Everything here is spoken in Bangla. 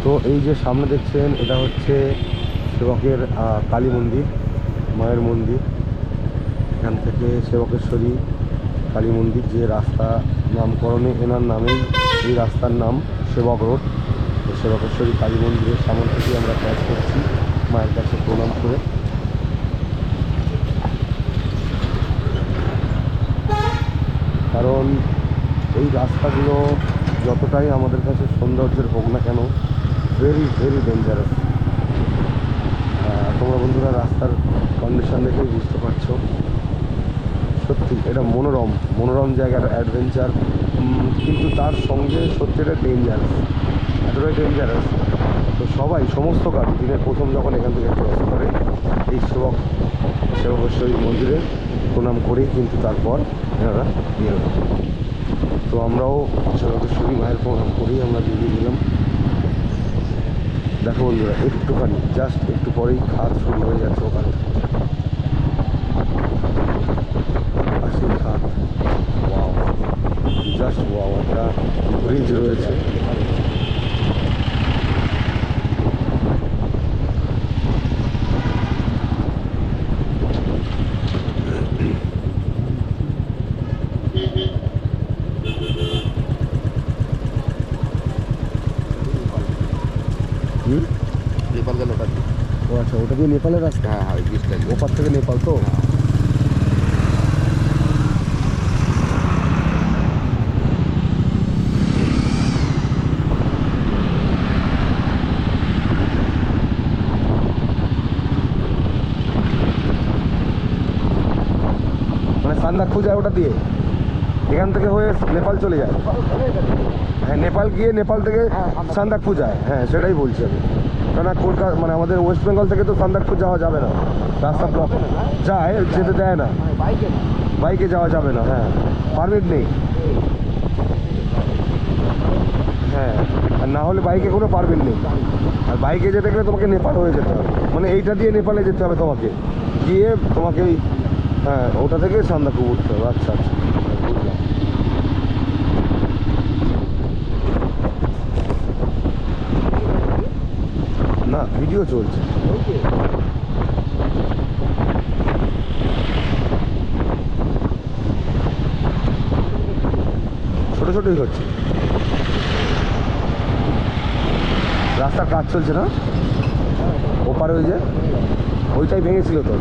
তো এই যে সামনে দেখছেন এটা হচ্ছে সেবকের কালী মন্দির, মায়ের মন্দির। এখান থেকে সেবকেশ্বরী কালী মন্দির, যে রাস্তা নামকরণে এনার নামেই এই রাস্তার নাম সেবক রোড। তো সেবকেশ্বরী কালী মন্দিরের সামনে থেকেই আমরা ক্যাচ করছি মায়ের কাছে প্রণাম করে। কারণ এই রাস্তাগুলো যতটাই আমাদের কাছে সৌন্দর্যের হোক না কেন, ভেরি ভেরি ডেঞ্জারাস। তোমরা বন্ধুরা রাস্তার কন্ডিশন দেখেই বুঝতে পারছো, সত্যি এটা মনোরম মনোরম জায়গার অ্যাডভেঞ্চার, কিন্তু তার সঙ্গে সত্যি এটা ডেঞ্জারাস, এতটাই ডেঞ্জারাস। তো সবাই সমস্ত গাড়ি দিনের প্রথম যখন এখান থেকে ক্রস করে এই সেবকেশ্বরী মন্দিরে প্রণাম করেই কিন্তু তারপর এনারা বেরোয়। তো আমরাও সেবকেশ্বরী মায়ের প্রণাম করেই আমরা বেরিয়ে গেলাম। দেখো বন্ধুরা, একটুখানি জাস্ট একটু পরেই খাত শুরু হয়ে যাচ্ছে ওখানে, পাশেই খাত। ওয়াও, জাস্ট ওয়াও, একটা ব্রিজ রয়েছে। নেপাল গেল ওটা দিয়ে। ও আচ্ছা, ওটা দিয়ে নেপালের রাস্তা? হ্যাঁ হ্যাঁ, ওই ব্রিজটা দিয়ে। ওপার থেকে নেপাল তো? মানে সান্দাকফু যায় ওটা দিয়ে, এখান থেকে হয়ে নেপাল চলে যায়। হ্যাঁ, নেপাল গিয়ে নেপাল থেকে সান্দাকফু যায়। হ্যাঁ, সেটাই বলছি আমি। কেন কলকাতা মানে আমাদের ওয়েস্ট বেঙ্গল থেকে তো সান্দাকফু যাওয়া যাবে না, রাস্তা ব্লক যায়, যেতে দেয় না, বাইকে যাওয়া যাবে না। হ্যাঁ, পারমিট নেই। হ্যাঁ, আর না হলে বাইকে কোনো পারমিট নেই। আর বাইকে যেতে গেলে তোমাকে নেপাল হয়ে যেতে হবে, মানে এইটা দিয়ে নেপালে যেতে হবে তোমাকে, গিয়ে তোমাকে ওই হ্যাঁ ওটা থেকে সান্দাকফু উঠতে হবে। আচ্ছা আচ্ছা, বুঝলাম। না, ভিডিও চলছে। ছোটো ছোটোই হচ্ছে, রাস্তার কাজ চলছে না ওপারে, ওই যে ওইটাই ভেঙেছিল তো।